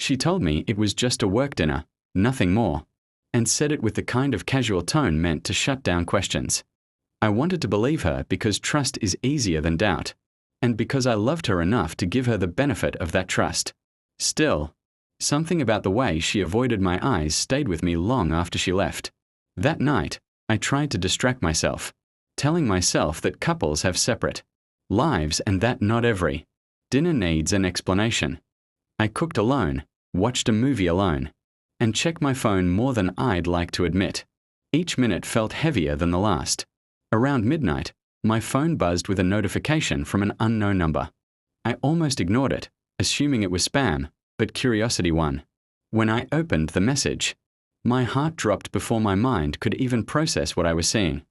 She told me it was just a work dinner, nothing more, and said it with the kind of casual tone meant to shut down questions. I wanted to believe her because trust is easier than doubt, and because I loved her enough to give her the benefit of that trust. Still, something about the way she avoided my eyes stayed with me long after she left. That night, I tried to distract myself, telling myself that couples have separate lives and that not every dinner needs an explanation. I cooked alone, watched a movie alone, and checked my phone more than I'd like to admit. Each minute felt heavier than the last. Around midnight, my phone buzzed with a notification from an unknown number. I almost ignored it, assuming it was spam, but curiosity won. When I opened the message, my heart dropped before my mind could even process what I was seeing.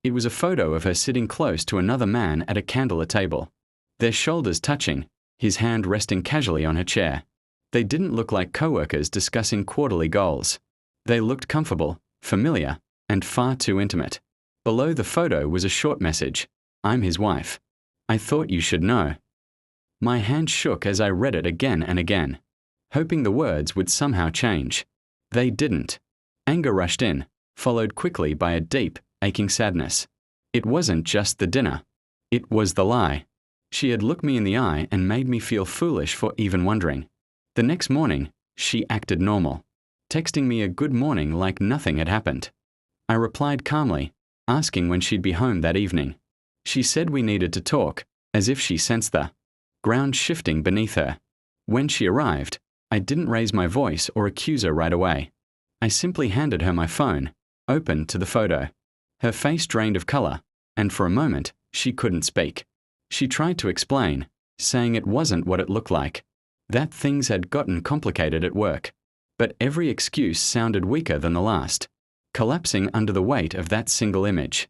It was a photo of her sitting close to another man at a candlelit table, their shoulders touching, his hand resting casually on her chair. They didn't look like coworkers discussing quarterly goals. They looked comfortable, familiar, and far too intimate. Below the photo was a short message. "I'm his wife. I thought you should know." My hand shook as I read it again and again, hoping the words would somehow change. They didn't. Anger rushed in, followed quickly by a deep, aching sadness. It wasn't just the dinner. It was the lie. She had looked me in the eye and made me feel foolish for even wondering. The next morning, she acted normal, texting me a good morning like nothing had happened. I replied calmly, asking when she'd be home that evening. She said we needed to talk, as if she sensed the ground shifting beneath her. When she arrived, I didn't raise my voice or accuse her right away. I simply handed her my phone, opened to the photo. Her face drained of color, and for a moment, she couldn't speak. She tried to explain, saying it wasn't what it looked like, that things had gotten complicated at work. But every excuse sounded weaker than the last, collapsing under the weight of that single image.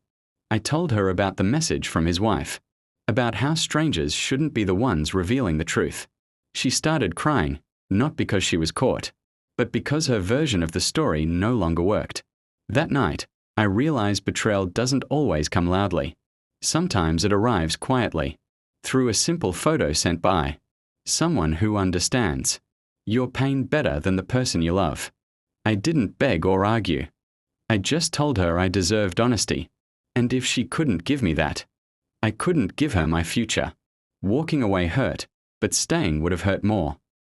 I told her about the message from his wife, about how strangers shouldn't be the ones revealing the truth. She started crying, not because she was caught, but because her version of the story no longer worked. That night, I realized betrayal doesn't always come loudly. Sometimes it arrives quietly, through a simple photo sent by someone who understands your pain better than the person you love. I didn't beg or argue. I just told her I deserved honesty, and if she couldn't give me that, I couldn't give her my future. Walking away hurt, but staying would have hurt more.